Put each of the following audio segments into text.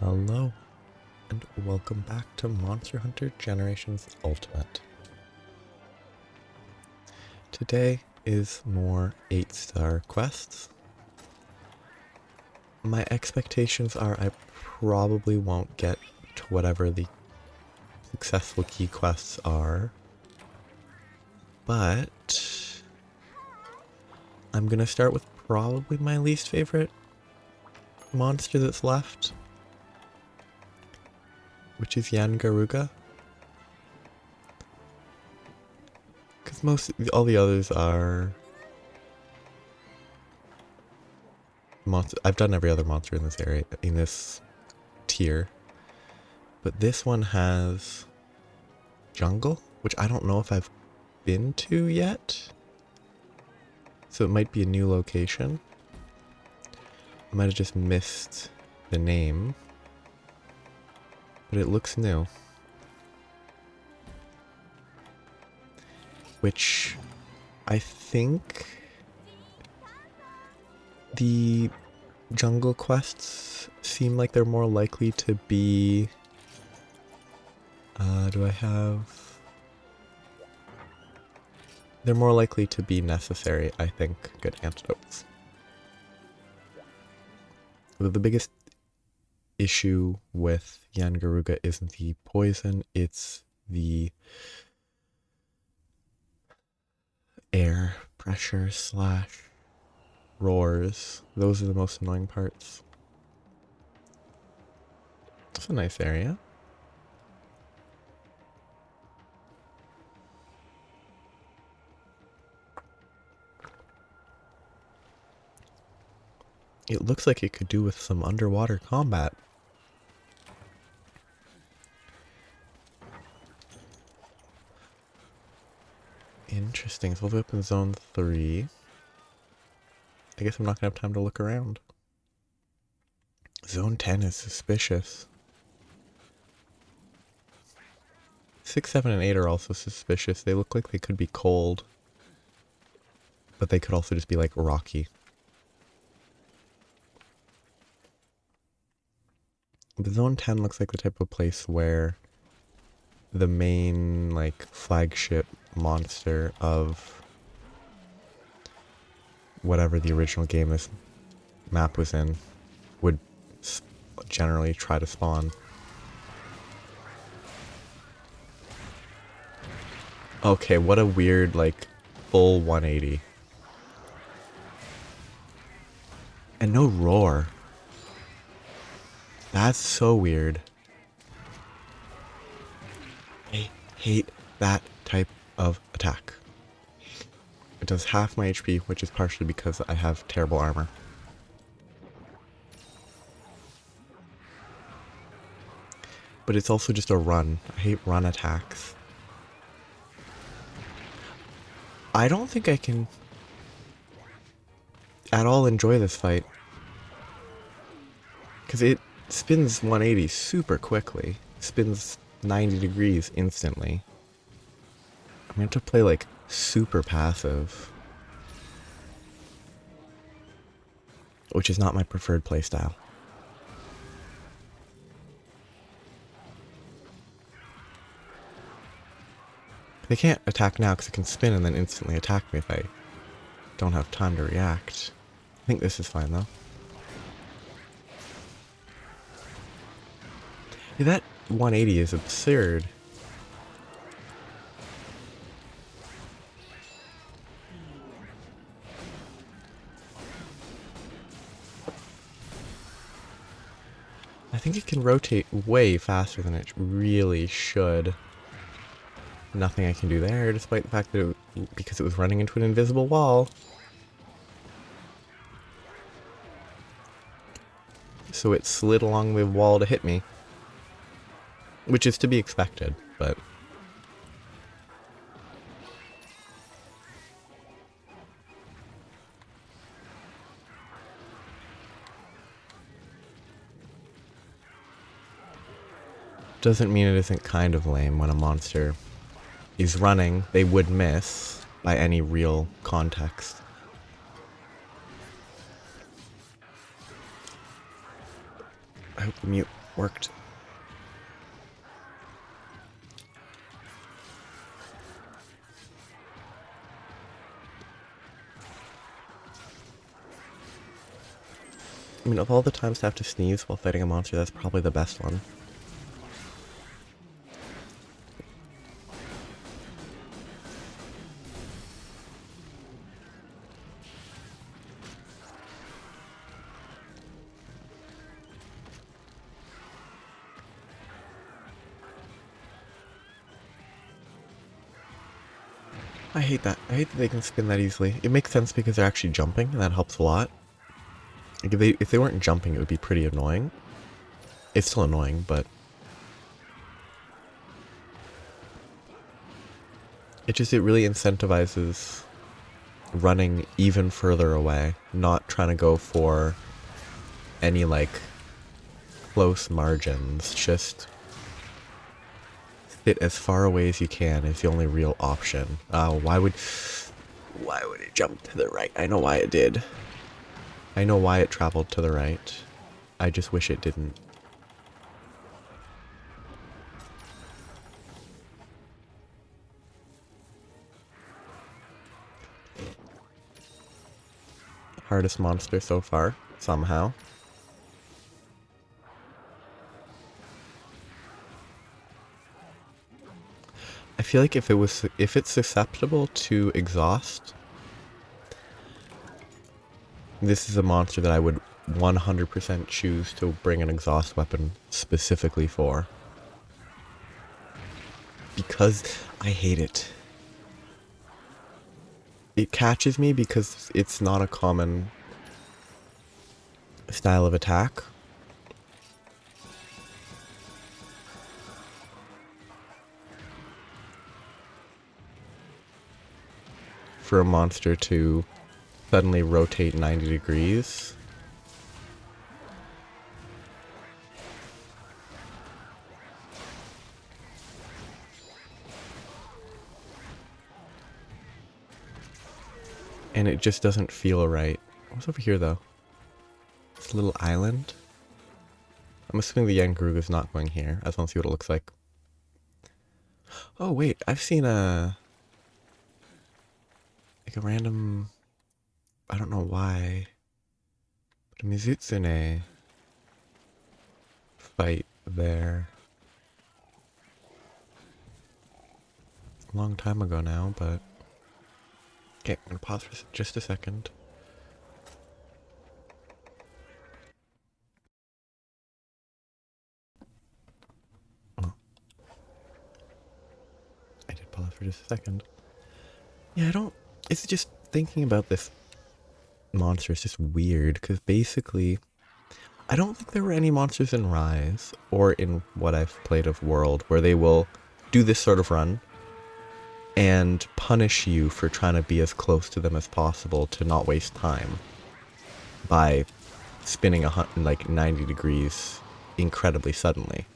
Hello, and welcome back to Monster Hunter Generations Ultimate. Today is more 8-star quests. My expectations are I probably won't get to whatever the successful key quests are, but I'm gonna start with probably my least favorite monster that's left, which is Yian Garuga. Because all the others are monster. I've done every other monster in this area, in this tier. But this one has jungle, which I don't know if I've been to yet. So it might be a new location. I might have just missed the name. But it looks new. Which I think the jungle quests seem like they're more likely to be... do I have... They're more likely to be necessary, I think. Good antidotes. The biggest issue with Yian Garuga isn't the poison, it's the air pressure / roars. Those are the most annoying parts. It's a nice area. It looks like it could do with some underwater combat. Interesting. So we'll up in zone 3. I guess I'm not gonna have time to look around. Zone 10 is suspicious. 6, 7, and 8 are also suspicious. They look like they could be cold. But they could also just be like rocky. The zone 10 looks like the type of place where the main, like, flagship monster of whatever the original game this map was in would generally try to spawn. Okay, what a weird, like, full 180. And no roar. That's so weird. I hate that type of attack. It does half my HP, which is partially because I have terrible armor. But it's also just a run. I hate run attacks. I don't think I can at all enjoy this fight. Because it spins 180 super quickly. Spins 90 degrees instantly. I'm going to have to play like super passive. Which is not my preferred playstyle. They can't attack now because it can spin and then instantly attack me if I don't have time to react. I think this is fine though. Yeah, that 180 is absurd. I think it can rotate way faster than it really should. Nothing I can do there, despite the fact that because it was running into an invisible wall. So it slid along the wall to hit me. Which is to be expected, but... Doesn't mean it isn't kind of lame when a monster is running. They would miss by any real context. I hope the mute Worked. I mean, of all the times to have to sneeze while fighting a monster, that's probably the best one. I hate that. I hate that they can spin that easily. It makes sense because they're actually jumping, and that helps a lot. Like if they weren't jumping, it would be pretty annoying. It's still annoying, but it really incentivizes running even further away, not trying to go for any like close margins. Just sit as far away as you can is the only real option. Why would it jump to the right? I know why it did. I know why it traveled to the right. I just wish it didn't. Hardest monster so far, somehow. I feel like if it's susceptible to exhaust, this is a monster that I would 100% choose to bring an exhaust weapon specifically for. Because I hate it. It catches me because it's not a common style of attack. For a monster to suddenly rotate 90 degrees. And it just doesn't feel right. What's over here though? It's a little island. I'm assuming the Yian Garuga is not going here. I just want to see what it looks like. Oh wait, I've seen a random, I don't know why, but a Mizutsune fight there. A long time ago now, but okay, I'm gonna pause for just a second. Oh. I did pause for just a second. Yeah, it's just thinking about this monster is just weird, because basically, I don't think there were any monsters in Rise, or in what I've played of World, where they will do this sort of run, and punish you for trying to be as close to them as possible to not waste time by spinning like 90 degrees incredibly suddenly.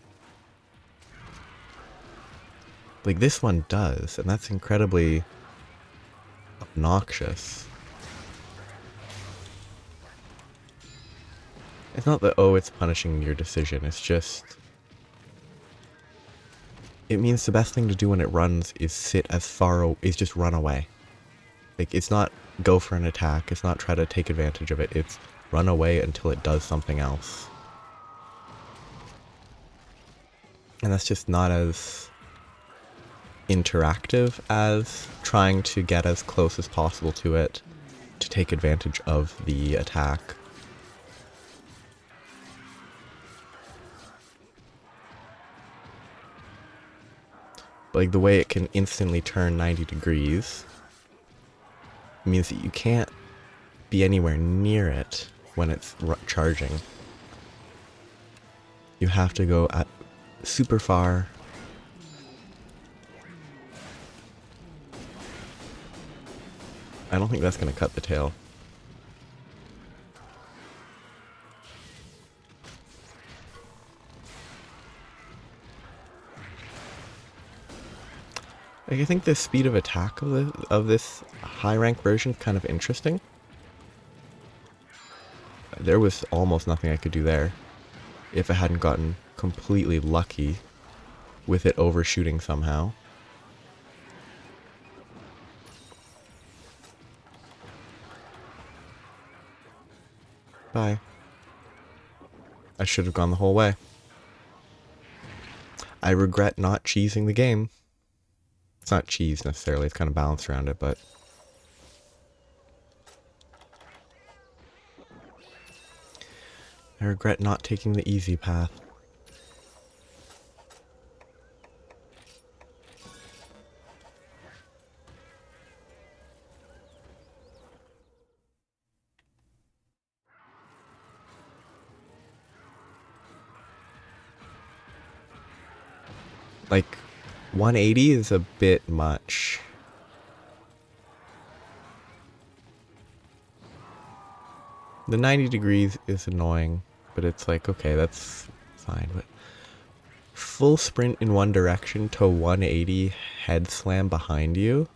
Like this one does, and that's incredibly obnoxious. It's not that, oh, it's punishing your decision, it's just... It means the best thing to do when it runs is is just run away. Like, it's not go for an attack, it's not try to take advantage of it, it's run away until it does something else. And that's just not as interactive as trying to get as close as possible to it to take advantage of the attack. Like the way it can instantly turn 90 degrees means that you can't be anywhere near it when it's charging. You have to go at super far. I don't think that's going to cut the tail. Like, I think the speed of attack of this high rank version is kind of interesting. There was almost nothing I could do there. if it hadn't gotten completely lucky with it overshooting somehow. Bye. I should have gone the whole way. I regret not cheesing the game. It's not cheese necessarily, it's kind of balanced around it, but... I regret not taking the easy path. Like, 180 is a bit much. The 90 degrees is annoying, but it's like, okay, that's fine. But full sprint in one direction to 180 head slam behind you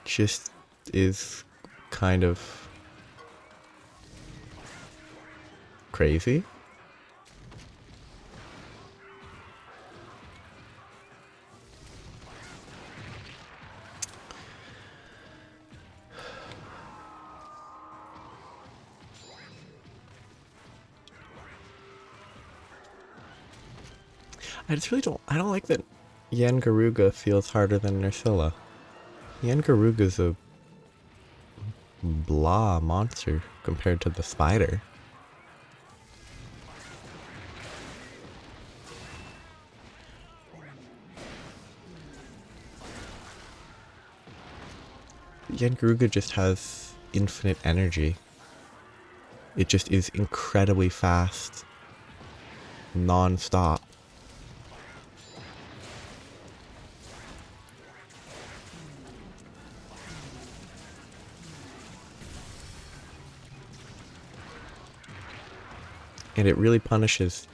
just is kind of crazy. I don't like that Yian Garuga feels harder than Nursilla. Yian Garuga's a blah monster compared to the spider. Yian Garuga just has infinite energy. It just is incredibly fast, non-stop. And it really punishes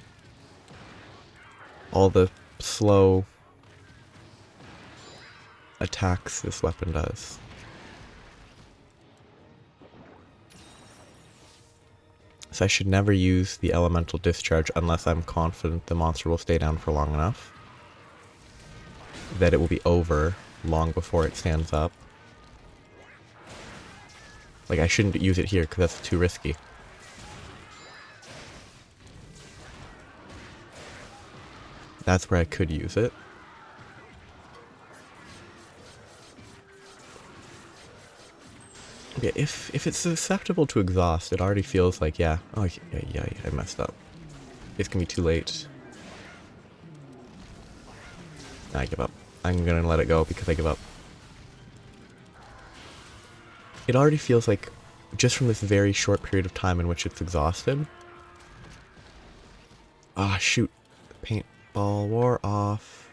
all the slow attacks this weapon does. So I should never use the elemental discharge unless I'm confident the monster will stay down for long enough that it will be over long before it stands up. Like, I shouldn't use it here because that's too risky. That's where I could use it. Yeah, if it's susceptible to exhaust, it already feels like, yeah, oh yeah, I messed up. It's gonna be too late. I give up. I'm gonna let it go because I give up. It already feels like, just from this very short period of time in which it's exhausted. Ah, shoot. Paintball wore off.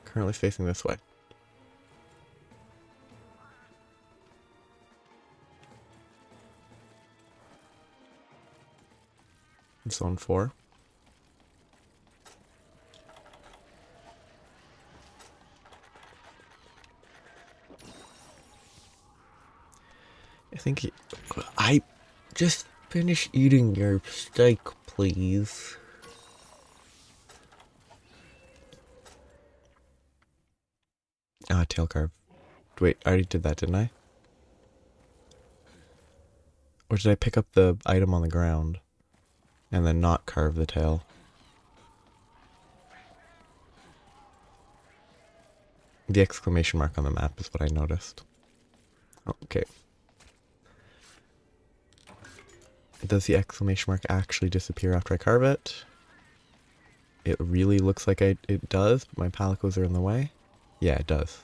Currently facing this way. Zone 4. I just finish eating your steak, please. Ah, tail carve. Wait, I already did that, didn't I? Or did I pick up the item on the ground and then not carve the tail? The exclamation mark on the map is what I noticed. Okay. Does the exclamation mark actually disappear after I carve it? It really looks like it does, but my palicos are in the way. Yeah, it does.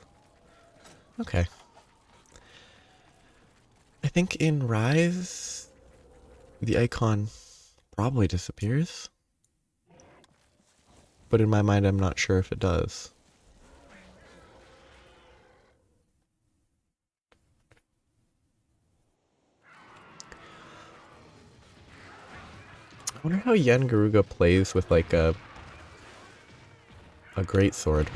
Okay. I think in Rise, the icon probably disappears. But in my mind, I'm not sure if it does. I wonder how Yian Garuga plays with like a greatsword.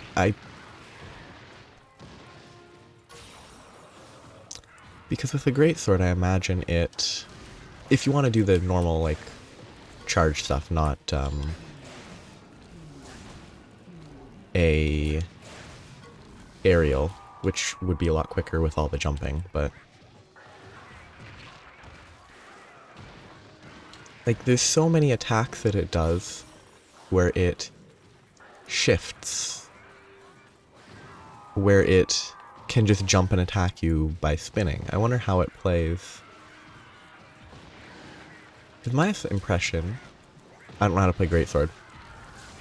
Because with the greatsword, I imagine it... If you want to do the normal, like, charge stuff, not, a aerial, which would be a lot quicker with all the jumping, but... Like, there's so many attacks that it does where it shifts, where it can just jump and attack you by spinning. I wonder how it plays. Because my impression, I don't know how to play greatsword,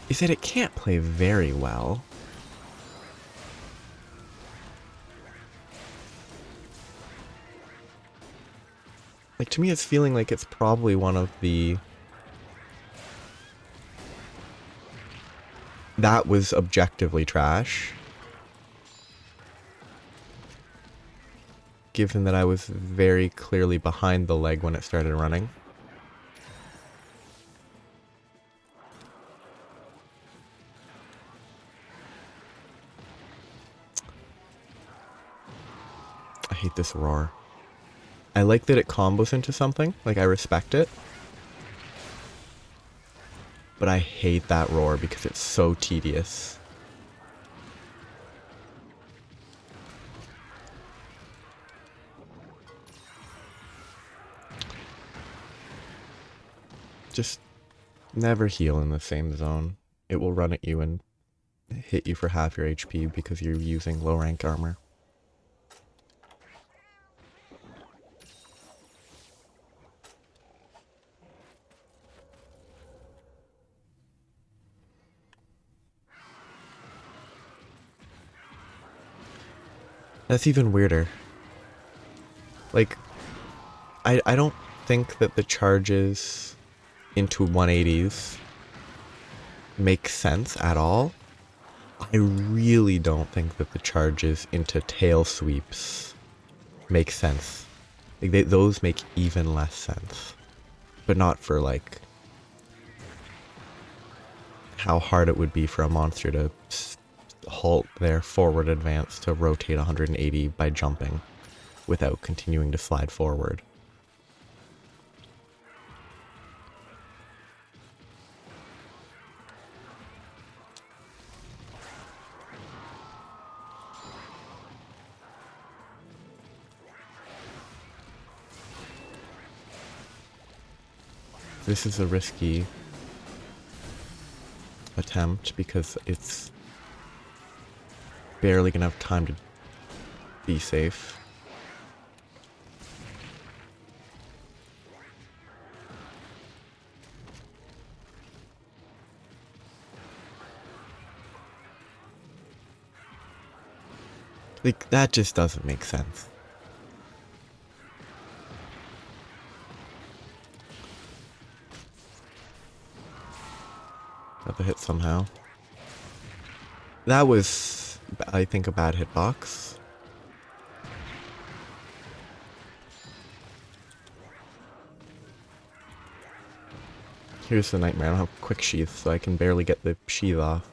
is that it can't play very well. Like, to me it's feeling like it's probably one of the... That was objectively trash. Given that I was very clearly behind the leg when it started running. I hate this roar. I like that it combos into something, like I respect it. But I hate that roar because it's so tedious. Just never heal in the same zone. It will run at you and hit you for half your HP because you're using low rank armor. That's even weirder. Like, I don't think that the charges into 180s make sense at all. I really don't think that the charges into tail sweeps make sense. Like those make even less sense. But not for, like, how hard it would be for a monster to halt their forward advance to rotate 180 by jumping without continuing to slide forward. This is a risky attempt because it's barely gonna have time to be safe. Like, that just doesn't make sense. Got the hit somehow. That was, I think, a bad hitbox. Here's the nightmare. I don't have quick sheath, so I can barely get the sheath off.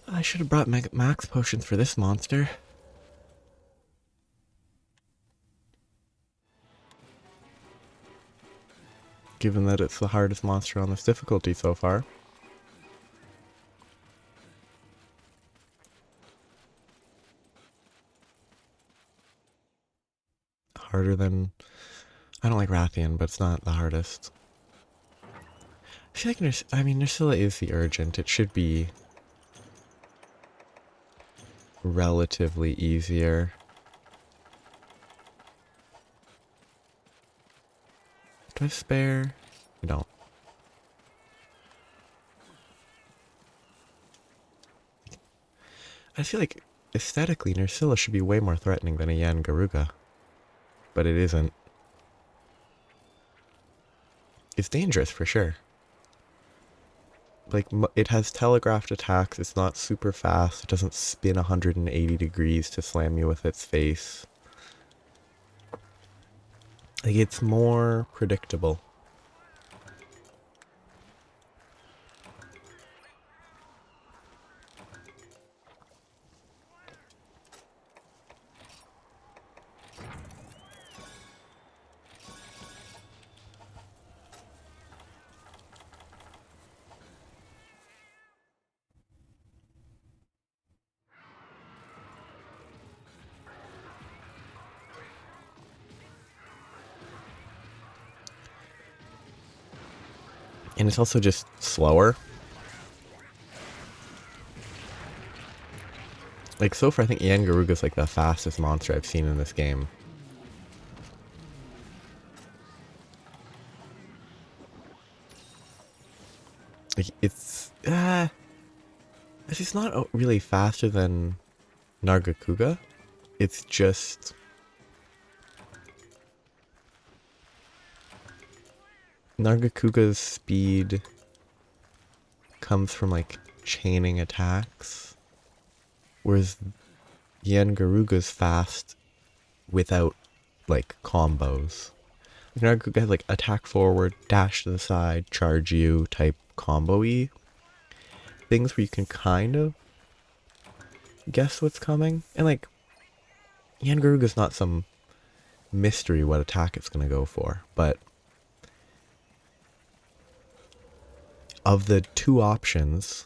I should have brought max potions for this monster. Given that it's the hardest monster on this difficulty so far. Harder than... I don't like Rathian, but it's not the hardest. I feel like Nerscylla is the urgent. It should be relatively easier. Do I spare? I don't. I feel like aesthetically Nerscylla should be way more threatening than a Yian Garuga. But it isn't. It's dangerous for sure. Like, it has telegraphed attacks, it's not super fast, it doesn't spin 180 degrees to slam you with its face. Like, it's more predictable. And it's also just slower. Like, so far, I think Yian Garuga is like the fastest monster I've seen in this game. Like, it's not really faster than Nargacuga. It's just Nargacuga's speed comes from like chaining attacks, whereas Yian Garuga's fast without like combos. Like, Nargacuga has like attack forward, dash to the side, charge you type combo-y things where you can kind of guess what's coming. And like Yian Garuga's not some mystery what attack it's gonna go for, but of the two options,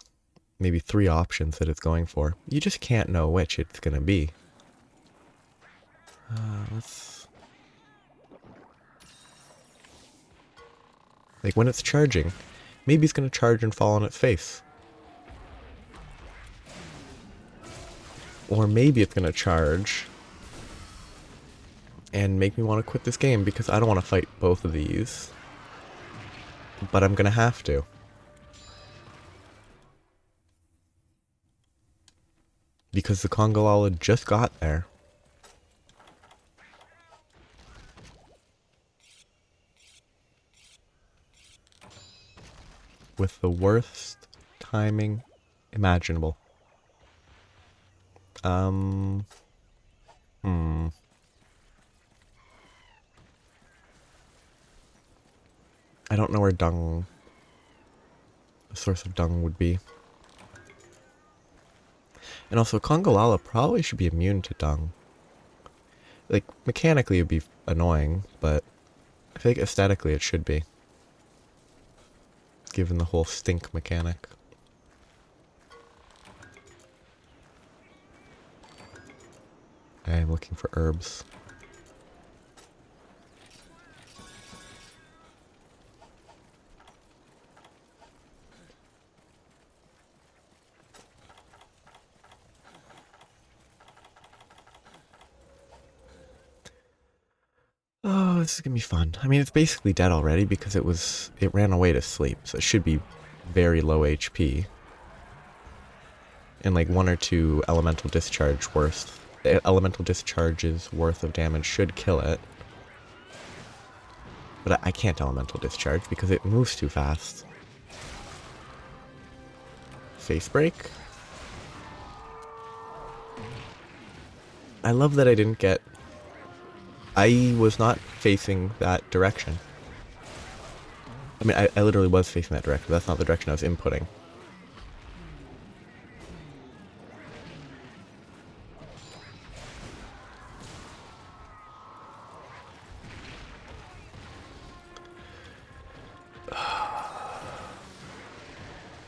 maybe three options that it's going for, you just can't know which it's gonna be. Let's... Like, when it's charging, maybe it's gonna charge and fall on its face. Or maybe it's gonna charge and make me want to quit this game because I don't want to fight both of these. But I'm gonna have to. Because the Kongolala just got there. With the worst timing imaginable. I don't know where dung, the source of dung would be. And also, Kongolala probably should be immune to dung. Like, mechanically it would be annoying, but I think aesthetically it should be. Given the whole stink mechanic. I am looking for herbs. Oh, this is gonna be fun. I mean, it's basically dead already because it ran away to sleep, so it should be very low HP. And like one or two elemental discharges worth of damage should kill it. But I can't elemental discharge because it moves too fast. Face break? I love that I didn't get... I was not facing that direction. I mean, I literally was facing that direction. That's not the direction I was inputting.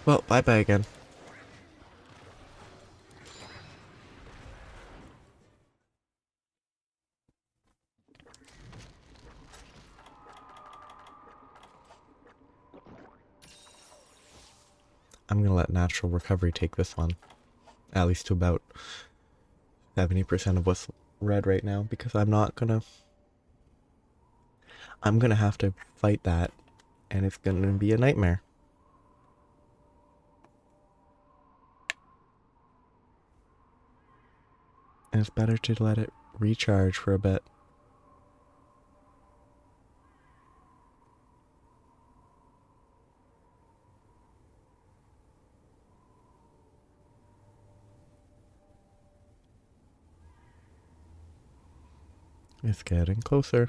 Well, bye-bye again. I'm gonna let natural recovery take this one. At least to about 70% of what's red right now, because I'm gonna have to fight that, and it's gonna be a nightmare. And it's better to let it recharge for a bit. It's getting closer.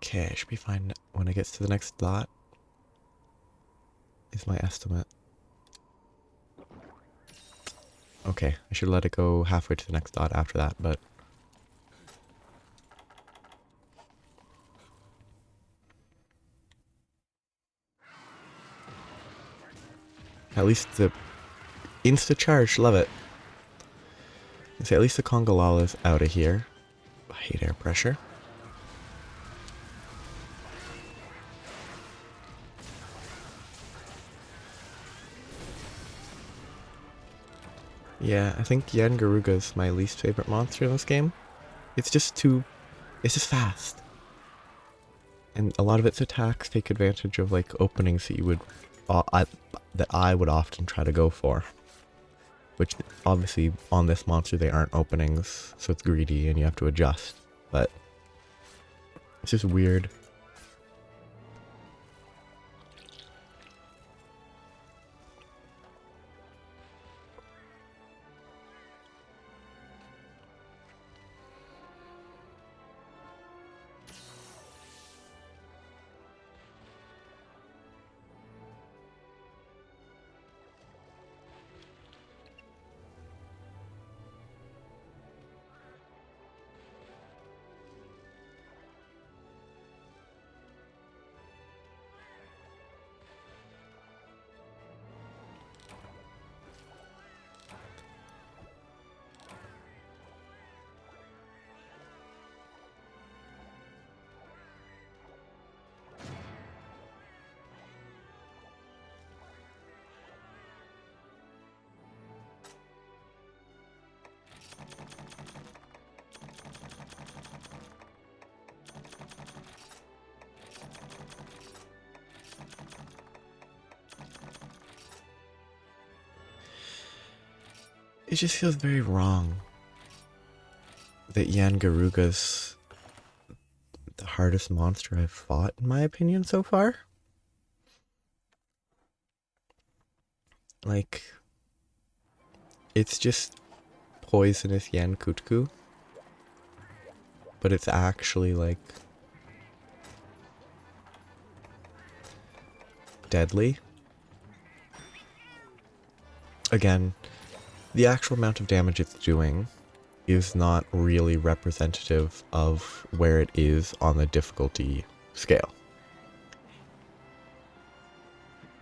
Okay, I should be fine when it gets to the next dot, is my estimate. Okay, I should let it go halfway to the next dot after that, but... At least the insta-charge, love it. See, at least the Congalala's out of here. I hate air pressure. Yeah, I think Yian Garuga is my least favorite monster in this game. It's just fast. And a lot of its attacks take advantage of like openings that you would, that I would often try to go for. Which obviously on this monster they aren't openings, so it's greedy and you have to adjust. But it's just weird. It just feels very wrong that Yian Garuga's the hardest monster I've fought, in my opinion, so far. Like, it's just poisonous Yian Kutku, but it's actually, like, deadly. Again, the actual amount of damage it's doing is not really representative of where it is on the difficulty scale.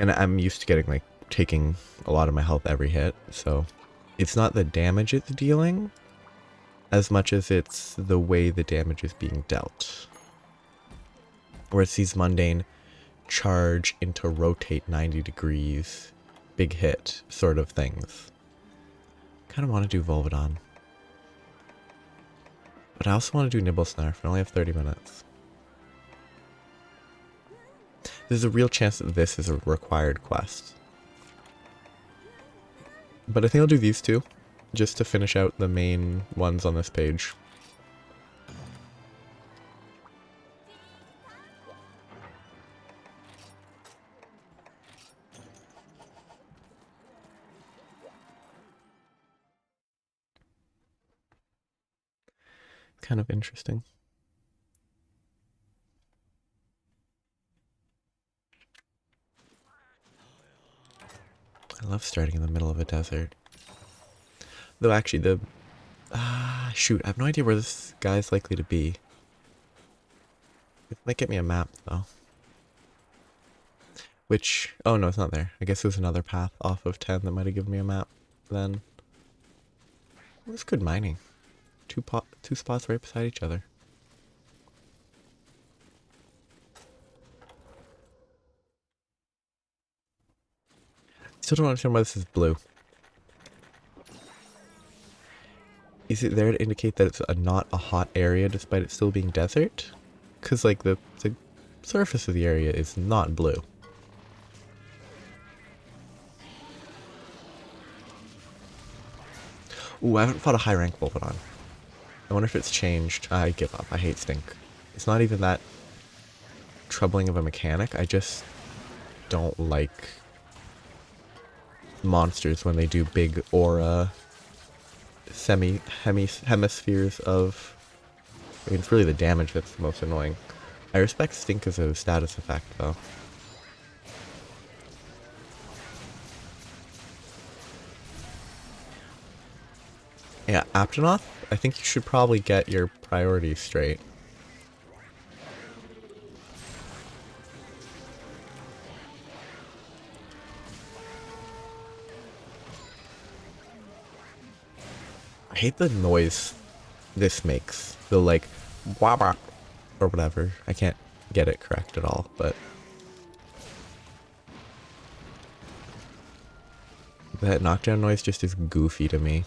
And I'm used to getting, like, taking a lot of my health every hit, so it's not the damage it's dealing as much as it's the way the damage is being dealt. Whereas these mundane charge into rotate 90 degrees, big hit sort of things. Kind of want to do Volvidon. But I also want to do Nibblesnarf. I only have 30 minutes. There's a real chance that this is a required quest. But I think I'll do these two, just to finish out the main ones on this page. Kind of interesting. I love starting in the middle of a desert. Though actually the... shoot, I have no idea where this guy's likely to be. It might get me a map, though. Which... oh no, it's not there. I guess there's another path off of 10 that might have given me a map then. Well, that's good mining. Two spots right beside each other. Still don't understand why this is blue. Is it there to indicate that it's not a hot area despite it still being desert? Because, like, the surface of the area is not blue. Ooh, I haven't fought a high rank Volvidon. I wonder if it's changed. I give up. I hate Stink. It's not even that troubling of a mechanic. I just don't like monsters when they do big aura hemispheres of... I mean, it's really the damage that's the most annoying. I respect Stink as a status effect, though. Yeah, Aptonoth, I think you should probably get your priorities straight. I hate the noise this makes. The like, wah or whatever. I can't get it correct at all, but that knockdown noise just is goofy to me.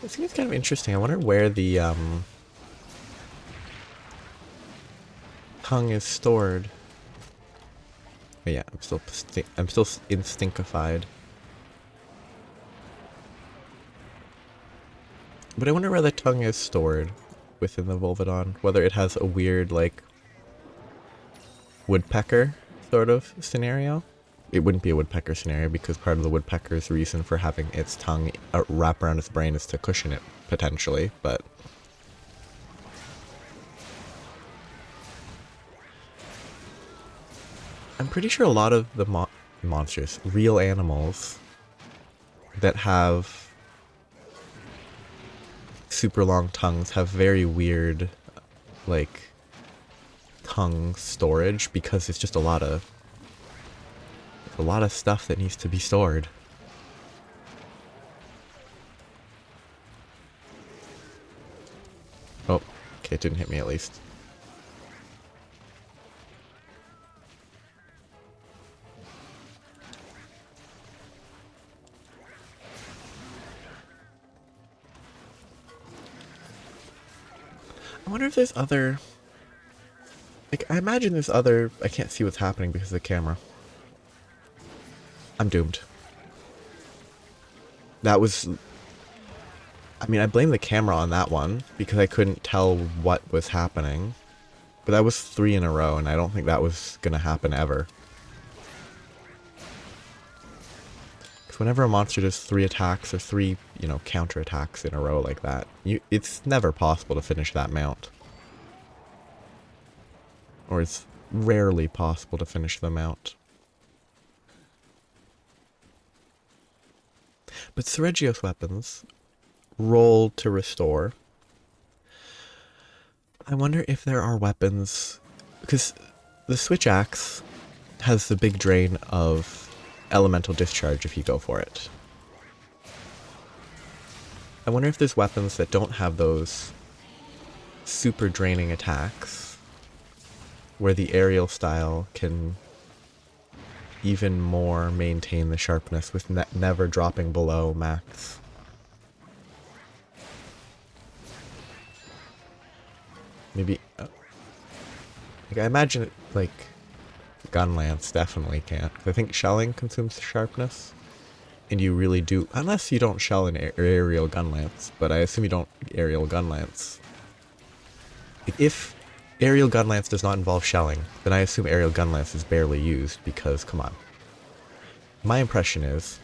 This seems kind of interesting. I wonder where the tongue is stored. But yeah, I'm still instinkified. But I wonder where the tongue is stored within the Volvidon. Whether it has a weird, like, woodpecker sort of scenario. It wouldn't be a woodpecker scenario because part of the woodpecker's reason for having its tongue wrap around its brain is to cushion it, potentially, but... I'm pretty sure a lot of the monsters, real animals, that have super long tongues have very weird, like, tongue storage because it's just a lot of stuff that needs to be stored. Oh, okay, it didn't hit me at least. I wonder if there's other... Like, I imagine there's other... I can't see what's happening because of the camera. I'm doomed. That was... I mean, I blame the camera on that one, because I couldn't tell what was happening. But that was 3 in a row, and I don't think that was gonna happen ever. Because whenever a monster does 3 attacks, or 3, you know, counter attacks in a row like that, it's never possible to finish that mount. Or it's rarely possible to finish the mount. But Sergio's weapons roll to restore. I wonder if there are weapons... Because the Switch Axe has the big drain of elemental discharge if you go for it. I wonder if there's weapons that don't have those super draining attacks, where the aerial style can even more maintain the sharpness with never dropping below max. Maybe... like, I imagine it, like, Gun Lance definitely can't. I think shelling consumes sharpness. And you really do... Unless you don't shell an aerial Gun Lance. But I assume you don't aerial Gun Lance. If aerial Gun Lance does not involve shelling, then I assume aerial Gun Lance is barely used, because, come on. My impression is,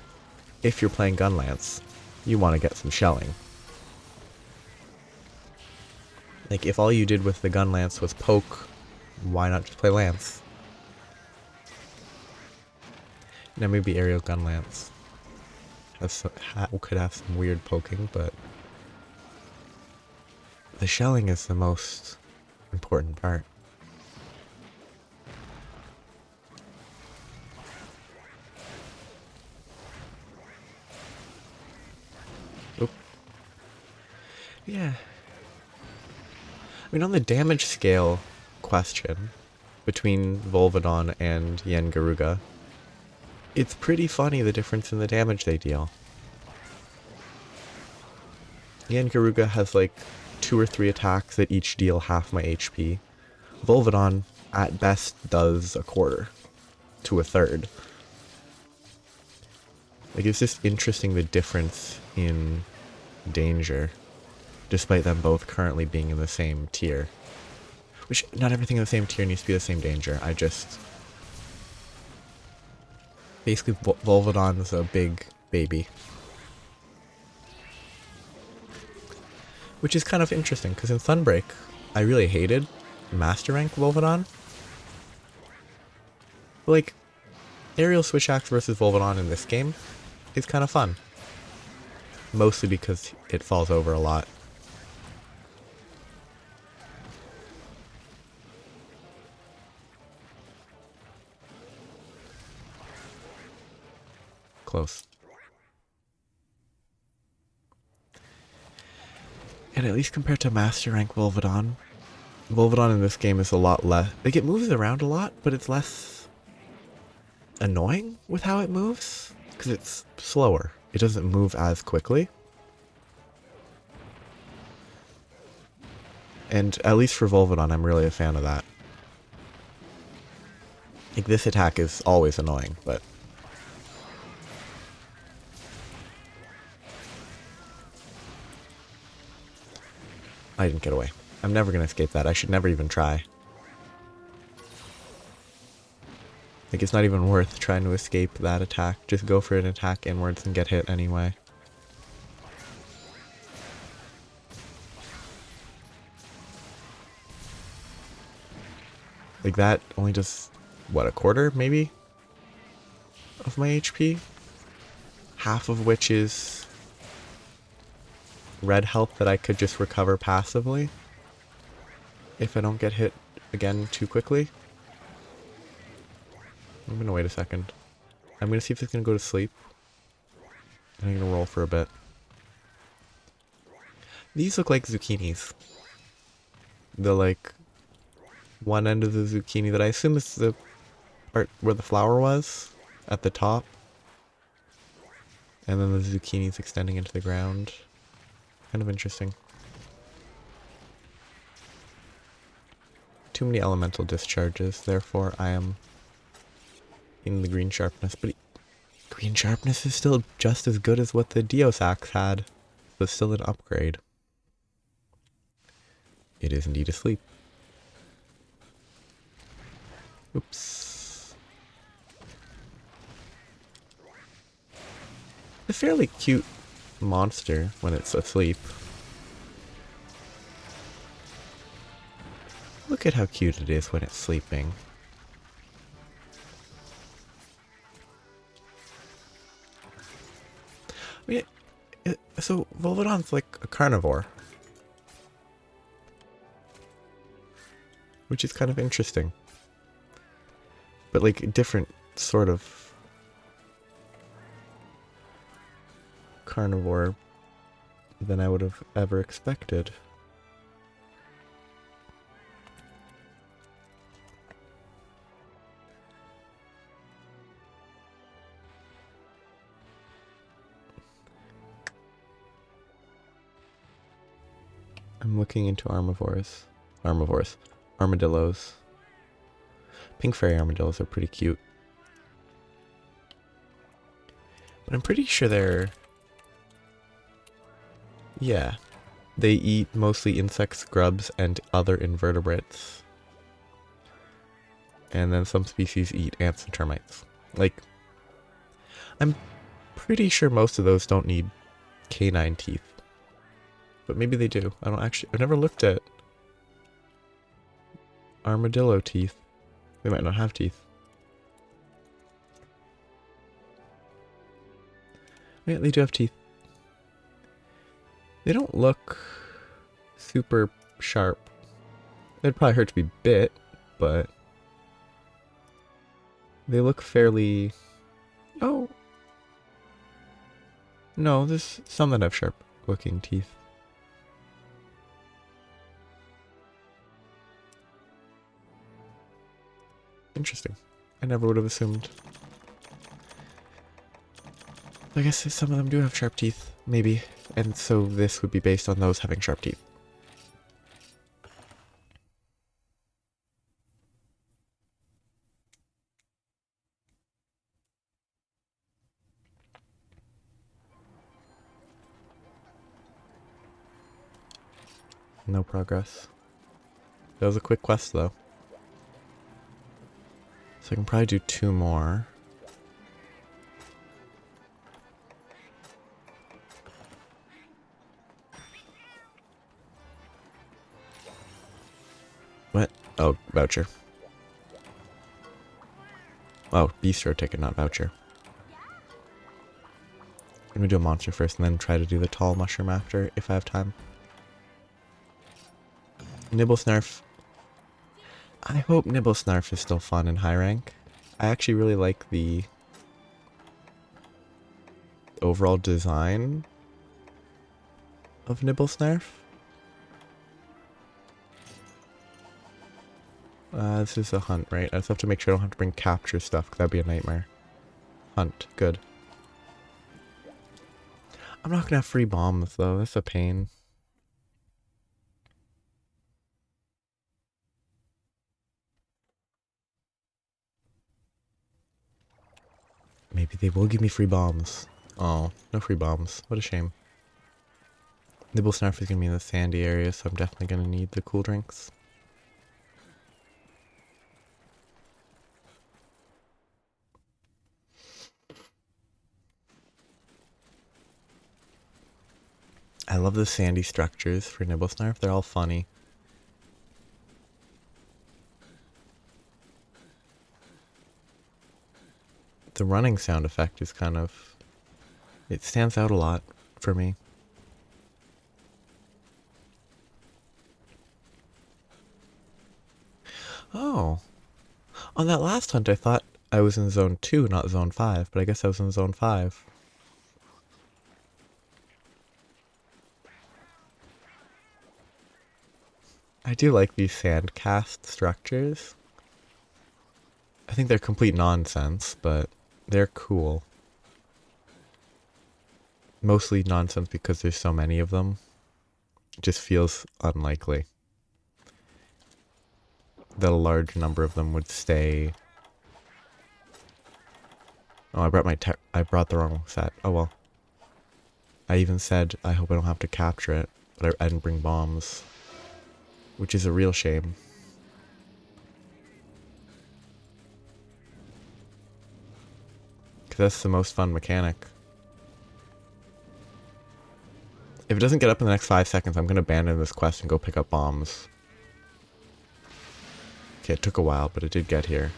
if you're playing Gun Lance, you want to get some shelling. Like, if all you did with the Gun Lance was poke, why not just play Lance? Now maybe aerial Gun Lance could have some weird poking, but the shelling is the most important part. Oop. Yeah. I mean, on the damage scale question between Volvidon and Yian Garuga, it's pretty funny the difference in the damage they deal. Yian Garuga has like 2 or 3 attacks that each deal half my HP. Volvidon, at best, does a quarter to a third. Like, it's just interesting the difference in danger, despite them both currently being in the same tier. Which, not everything in the same tier needs to be the same danger. I just... Basically, Volvidon's a big baby. Which is kind of interesting, because in Sunbreak, I really hated Master Rank Volvidon. But, like, Aerial Switch Axe versus Volvidon in this game is kind of fun. Mostly because it falls over a lot. Close. And at least compared to Master Rank Volvidon, Volvidon in this game is a lot less... Like, it moves around a lot, but it's less annoying with how it moves. Because it's slower. It doesn't move as quickly. And at least for Volvidon, I'm really a fan of that. Like, this attack is always annoying, but... I didn't get away. I'm never going to escape that. I should never even try. Like, it's not even worth trying to escape that attack. Just go for an attack inwards and get hit anyway. Like, that only does, what, a quarter, maybe? Of my HP? Half of which is red health that I could just recover passively. If I don't get hit again too quickly. I'm gonna wait a second. I'm gonna see if it's gonna go to sleep. And I'm gonna roll for a bit. These look like zucchinis. The, like, one end of the zucchini that I assume is the part where the flower was at the top. And then the zucchini's extending into the ground. Kind of interesting. Too many elemental discharges, therefore I am in the green sharpness. But green sharpness is still just as good as what the Dios Axe had. So it's still an upgrade. It is indeed asleep. Oops. A fairly cute monster when it's asleep. Look at how cute it is when it's sleeping. I mean, so Volvidon's like a carnivore. Which is kind of interesting. But like a different sort of carnivore than I would have ever expected. I'm looking into armadillos. Pink fairy armadillos are pretty cute. But I'm pretty sure they're... Yeah. They eat mostly insects, grubs, and other invertebrates. And then some species eat ants and termites. Like, I'm pretty sure most of those don't need canine teeth. But maybe they do. I've never looked at armadillo teeth. They might not have teeth. Yeah, they do have teeth. They don't look super sharp. They'd probably hurt to be bit, but they look fairly... Oh. No, there's some that have sharp looking teeth. Interesting. I never would have assumed. I guess some of them do have sharp teeth, maybe. And so this would be based on those having sharp teeth. No progress. That was a quick quest though. So I can probably do 2 more. What? Oh, voucher. Oh, bistro ticket, not voucher. I'm gonna do a monster first and then try to do the tall mushroom after, if I have time. Nibblesnarf. I hope Nibblesnarf is still fun in high rank. I actually really like the overall design of Nibblesnarf. This is a hunt, right? I just have to make sure I don't have to bring capture stuff, because that'd be a nightmare. Hunt, good. I'm not gonna have free bombs, though. That's a pain. Maybe they will give me free bombs. Oh, no free bombs. What a shame. Nibblesnarf is gonna be in the sandy area, so I'm definitely gonna need the cool drinks. I love the sandy structures for Nibblesnarf. They're all funny. The running sound effect is kind of... it stands out a lot for me. Oh. On that last hunt I thought I was in zone 2, not zone 5, but I guess I was in zone 5. I do like these sand cast structures. I think they're complete nonsense, but they're cool. Mostly nonsense because there's so many of them. It just feels unlikely that a large number of them would stay. Oh, I brought the wrong set. Oh well. I even said I hope I don't have to capture it, but I didn't bring bombs. Which is a real shame. Because that's the most fun mechanic. If it doesn't get up in the next 5 seconds, I'm going to abandon this quest and go pick up bombs. Okay, it took a while, but it did get here.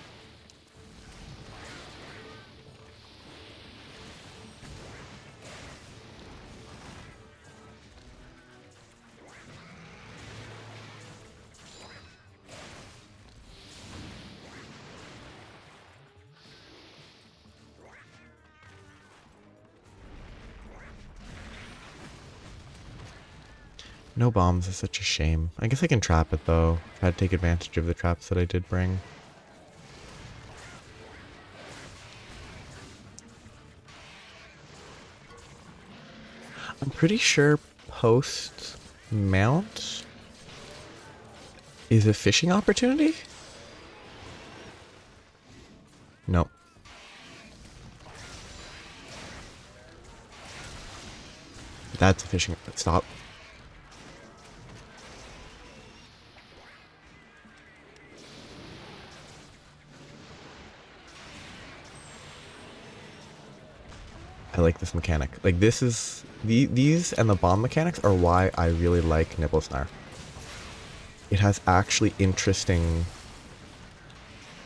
No bombs is such a shame. I guess I can trap it though. If I had to take advantage of the traps that I did bring. I'm pretty sure post mount is a fishing opportunity? Nope. That's a fishing. Stop. I like this mechanic. Like this is these and the bomb mechanics are why I really like Nibblesnarf. It has actually interesting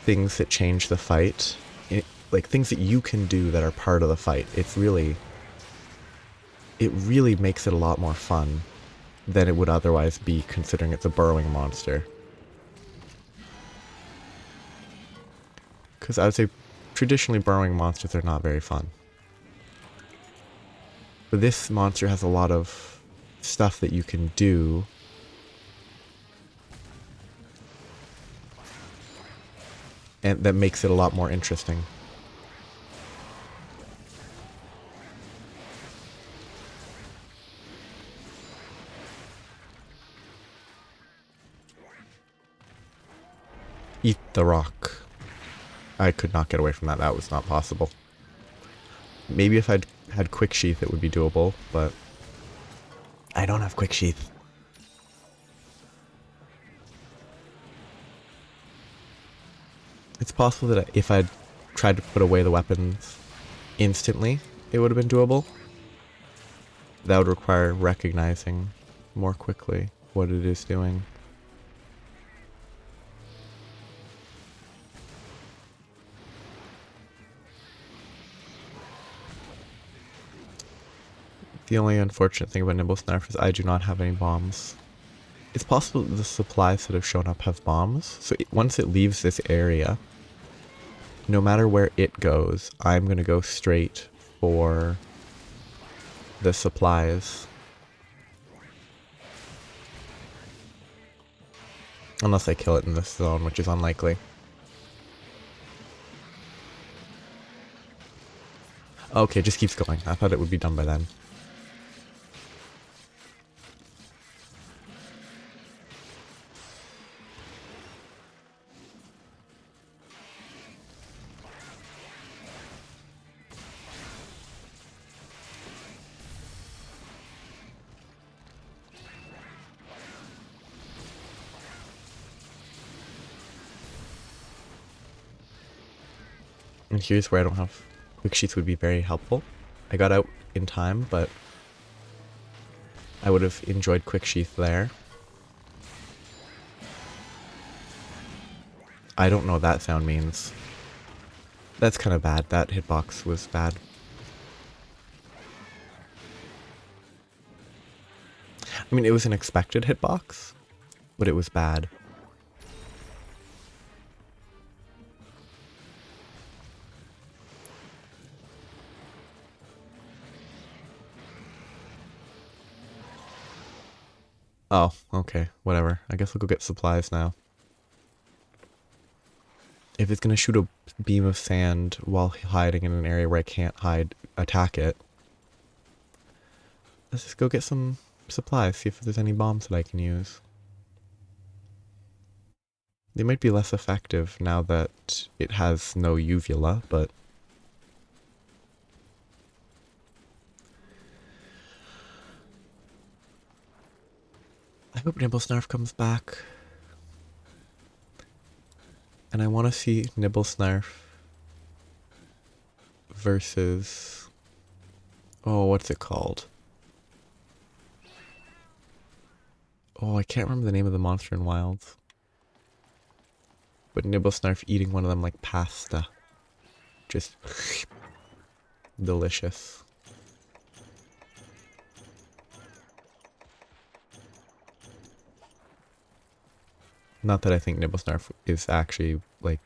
things that change the fight. Like things that you can do that are part of the fight. It really makes it a lot more fun than it would otherwise be, considering it's a burrowing monster. Because I would say traditionally burrowing monsters are not very fun. But this monster has a lot of stuff that you can do. And that makes it a lot more interesting. Eat the rock. I could not get away from that. That was not possible. Maybe if I'd had quick sheath it would be doable, but I don't have quick sheath. It's possible that if I'd tried to put away the weapons instantly, it would have been doable. That would require recognizing more quickly what it is doing. The only unfortunate thing about Nibblesnarf is I do not have any bombs. It's possible that the supplies that have shown up have bombs, so once it leaves this area, no matter where it goes, I'm going to go straight for the supplies. Unless I kill it in this zone, which is unlikely. Okay, it just keeps going. I thought it would be done by then. And here's where I don't have quick sheath would be very helpful. I got out in time, but I would have enjoyed quick sheath there. I don't know what that sound means. That's kind of bad. That hitbox was bad. I mean, it was an expected hitbox, but it was bad. Oh, okay, whatever. I guess we'll go get supplies now. If it's gonna shoot a beam of sand while hiding in an area where I can't hide, attack it, let's just go get some supplies, see if there's any bombs that I can use. They might be less effective now that it has no uvula, but I hope Nibblesnarf comes back. And I want to see Nibblesnarf versus... Oh, what's it called? Oh, I can't remember the name of the monster in Wilds. But Nibblesnarf eating one of them like pasta. Just... delicious. Not that I think Nibblesnarf is actually, like,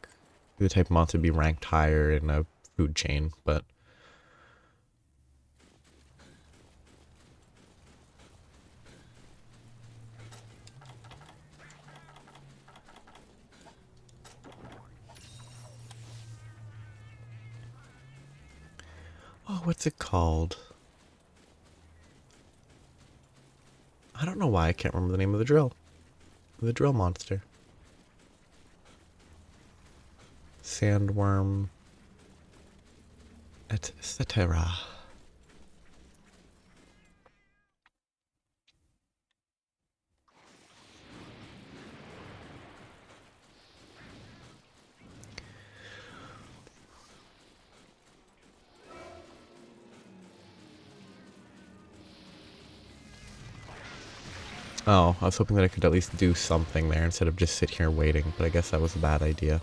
the type of monster to be ranked higher in a food chain, but... Oh, what's it called? I don't know why I can't remember the name of the drill. The drill monster. Sandworm, etc. Oh, I was hoping that I could at least do something there instead of just sit here waiting, but I guess that was a bad idea.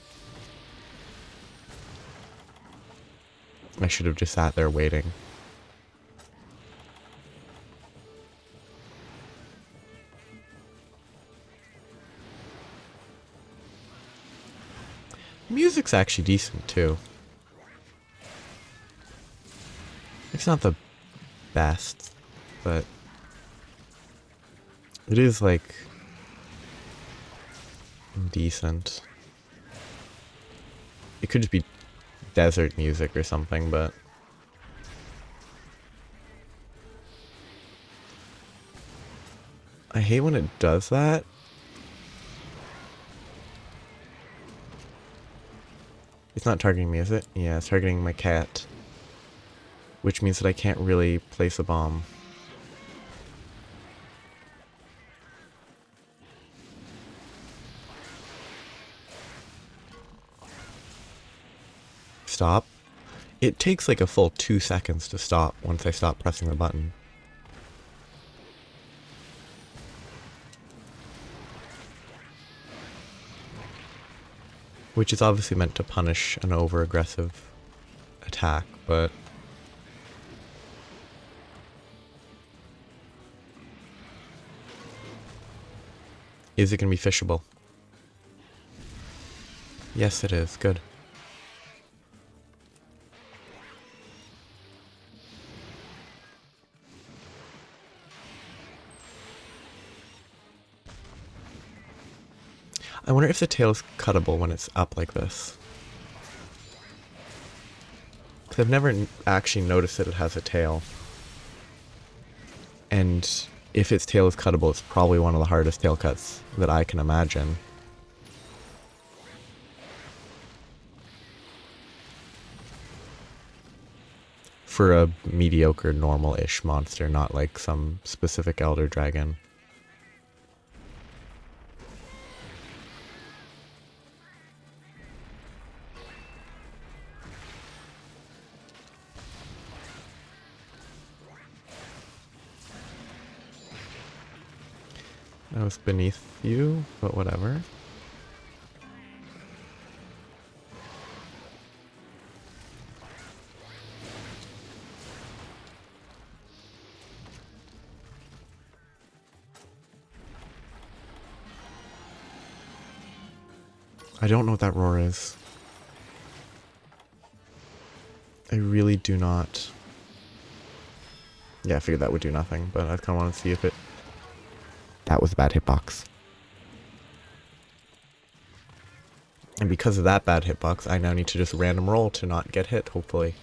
I should have just sat there waiting. Music's actually decent too. It's not the best, but it is like decent. It could just be desert music or something, but I hate when it does that. It's not targeting me, is it? Yeah, it's targeting my cat. Which means that I can't really place a bomb. stop. It takes like a full 2 seconds to stop once I stop pressing the button. Which is obviously meant to punish an over-aggressive attack, but... Is it going to be fishable? Yes, it is. Good. I wonder if the tail is cuttable when it's up like this. Because I've never actually noticed that it has a tail. And if its tail is cuttable, it's probably one of the hardest tail cuts that I can imagine. For a mediocre, normal-ish monster, not like some specific elder dragon. That was beneath you, but whatever. I don't know what that roar is. I really do not. Yeah, I figured that would do nothing, but I kind of want to see if it... That was a bad hitbox. And because of that bad hitbox, I now need to just random roll to not get hit, hopefully.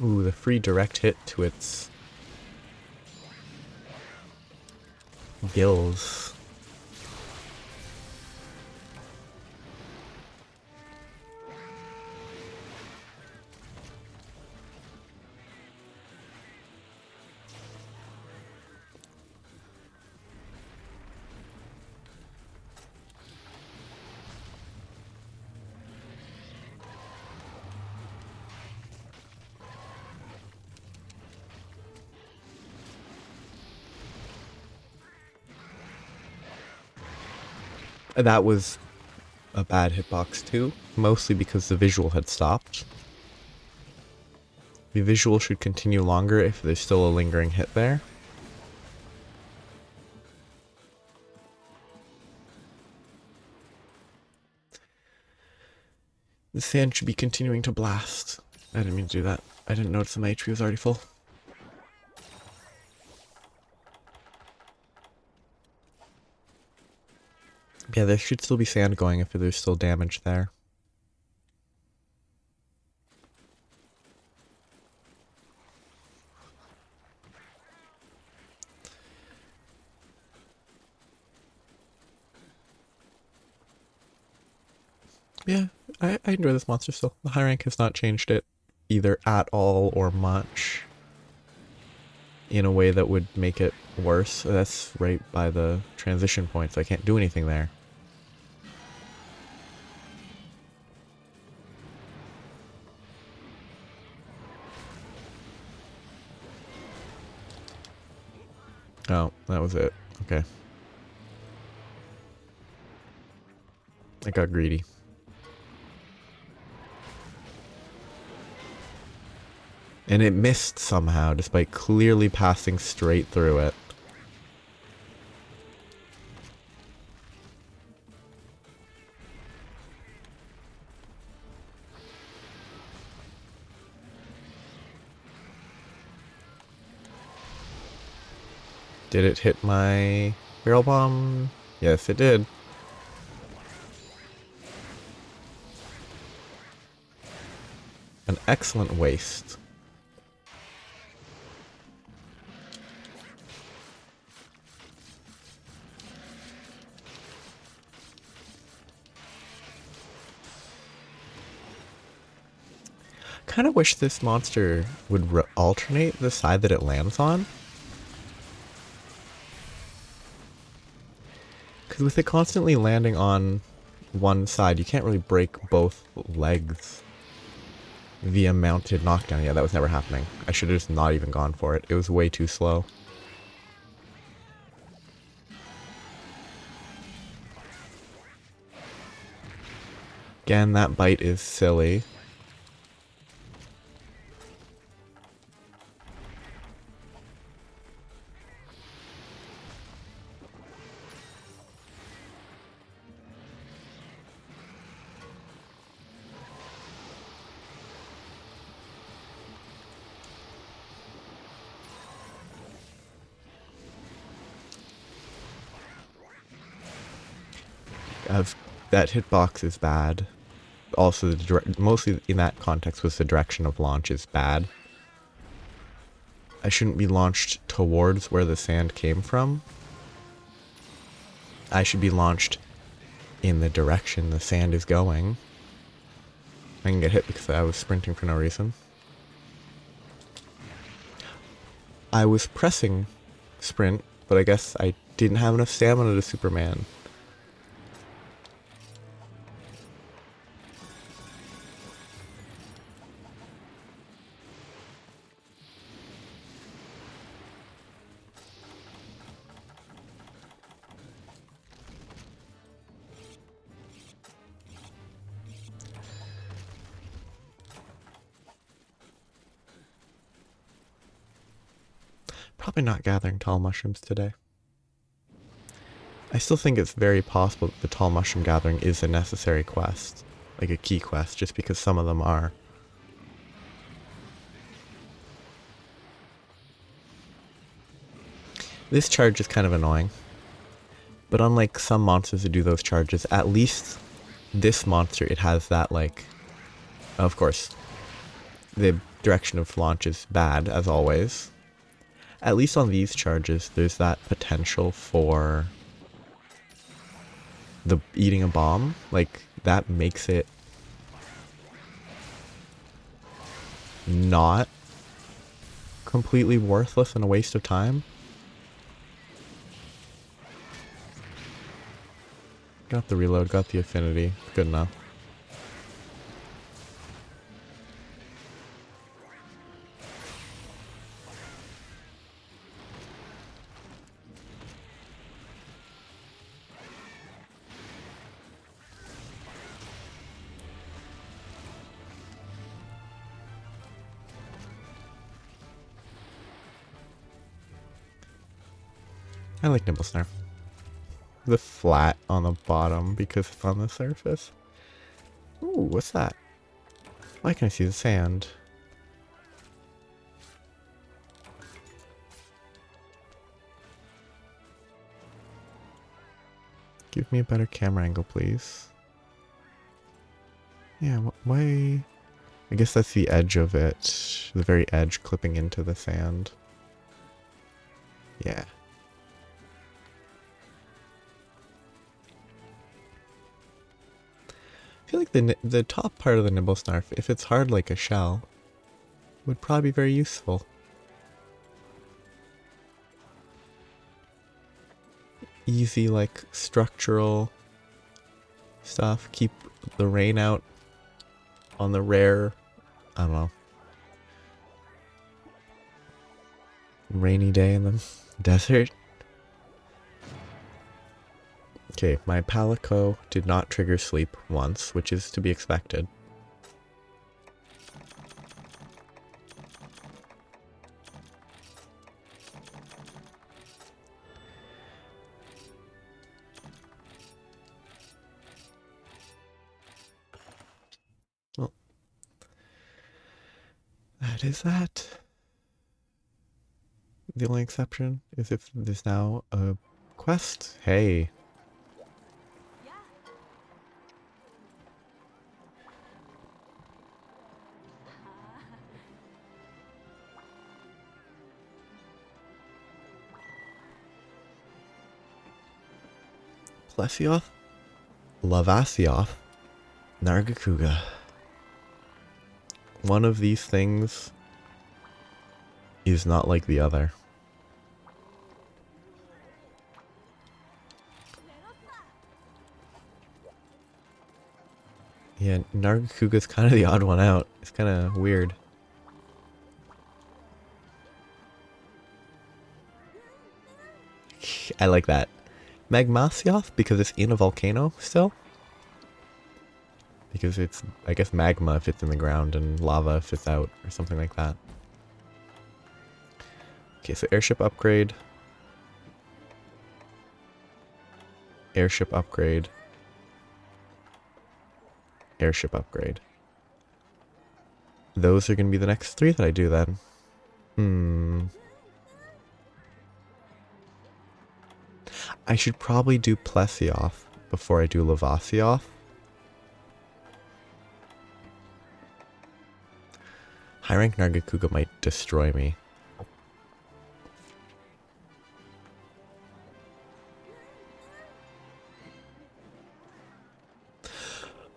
Ooh, the free direct hit to its gills. That was a bad hitbox too, mostly because the visual had stopped. The visual should continue longer if there's still a lingering hit there. The sand should be continuing to blast. I didn't mean to do that. I didn't notice that my HP was already full. Yeah, there should still be sand going if there's still damage there. Yeah, I enjoy this monster still. The high rank has not changed it either at all or much in a way that would make it worse. That's right by the transition point, so I can't do anything there. Oh, that was it. Okay. I got greedy. And it missed somehow, despite clearly passing straight through it. Did it hit my barrel bomb? Yes, it did. An excellent waste. kind of wish this monster would alternate the side that it lands on. Because with it constantly landing on one side, you can't really break both legs via mounted knockdown. Yeah, that was never happening. I should have just not even gone for it. It was way too slow. Again, that bite is silly. That hitbox is bad. Also, mostly in that context was the direction of launch is bad. I shouldn't be launched towards where the sand came from. I should be launched in the direction the sand is going. I can get hit because I was sprinting for no reason. I was pressing sprint, but I guess I didn't have enough stamina to Superman. Probably not gathering tall mushrooms today. I still think it's very possible that the tall mushroom gathering is a necessary quest. Like a key quest, just because some of them are. This charge is kind of annoying. But unlike some monsters that do those charges, at least this monster, it has that, like... Of course, the direction of launch is bad, as always. At least on these charges, there's that potential for the eating a bomb. Like, that makes it not completely worthless and a waste of time. Got the reload, got the affinity. Good enough. I like Nimble Snarf. The flat on the bottom because it's on the surface. Ooh, what's that? Why can I see the sand? Give me a better camera angle, please. Yeah, why? I guess that's the edge of it. The very edge clipping into the sand. Yeah. I feel like the top part of the Nimble Snarf, if it's hard like a shell, would probably be very useful. Easy, like, structural stuff. Keep the rain out on the rare, I don't know, rainy day in the desert. Okay, my Palico did not trigger sleep once, which is to be expected. Well, that is that. The only exception is if there's now a quest. Hey. Plesioth, Lavasioth, Nargacuga. one of these things is not like the other. Yeah, Nargacuga's kind of the odd one out. It's kind of weird. I like that. Magmasioth, because it's in a volcano still. Because it's, I guess, magma if it's in the ground and lava if it's out, or something like that. Okay, so airship upgrade. Airship upgrade. Airship upgrade. Those are going to be the next 3 that I do then. I should probably do Plesioth before I do Lavasioth. High rank Nargacuga might destroy me.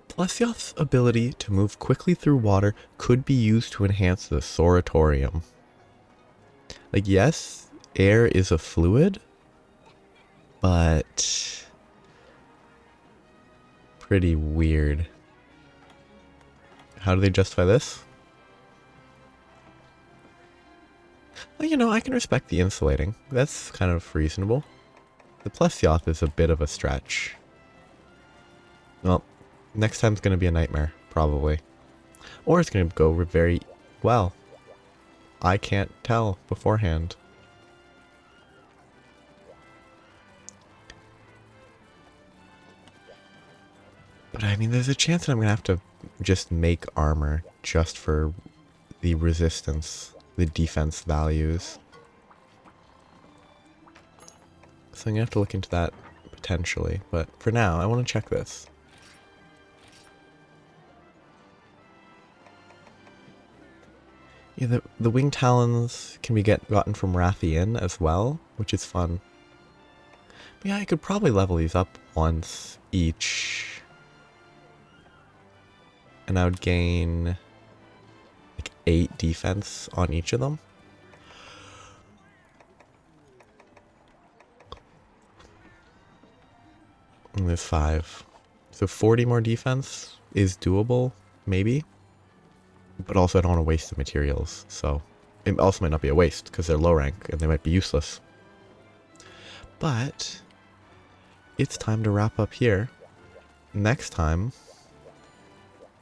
Plesioth's ability to move quickly through water could be used to enhance the Soratorium. Like, yes, air is a fluid, but pretty weird. How do they justify this? Well, you know, I can respect the insulating. That's kind of reasonable. The Plesioth is a bit of a stretch. Well, next time's going to be a nightmare, probably. Or it's going to go very well. I can't tell beforehand. But I mean, there's a chance that I'm going to have to just make armor just for the resistance, the defense values. So I'm going to have to look into that potentially. But for now, I want to check this. Yeah, the wing talons can be gotten from Rathian as well, which is fun. But yeah, I could probably level these up once each. And I would gain like 8 defense on each of them. And there's 5. So 40 more defense is doable, maybe. But also I don't want to waste the materials, so it also might not be a waste because they're low rank and they might be useless. But it's time to wrap up here. Next time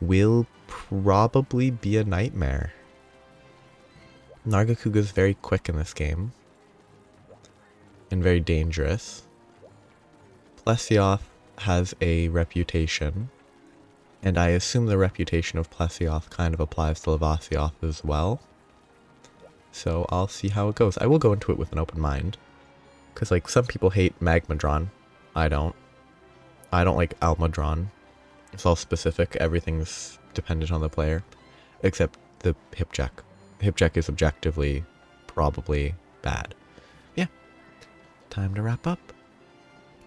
will probably be a nightmare. Nargacuga is very quick in this game and very dangerous. Plesioth has a reputation. And I assume the reputation of Plesioth kind of applies to Lavasioth as well. So I'll see how it goes. I will go into it with an open mind. Because, like, some people hate Magmadron. I don't. I don't like Almadron. It's all specific. Everything's dependent on the player. Except the Hipjack. Hipjack is objectively probably bad. Yeah. Time to wrap up.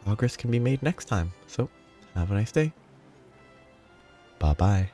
Progress can be made next time. So, have a nice day. Bye-bye.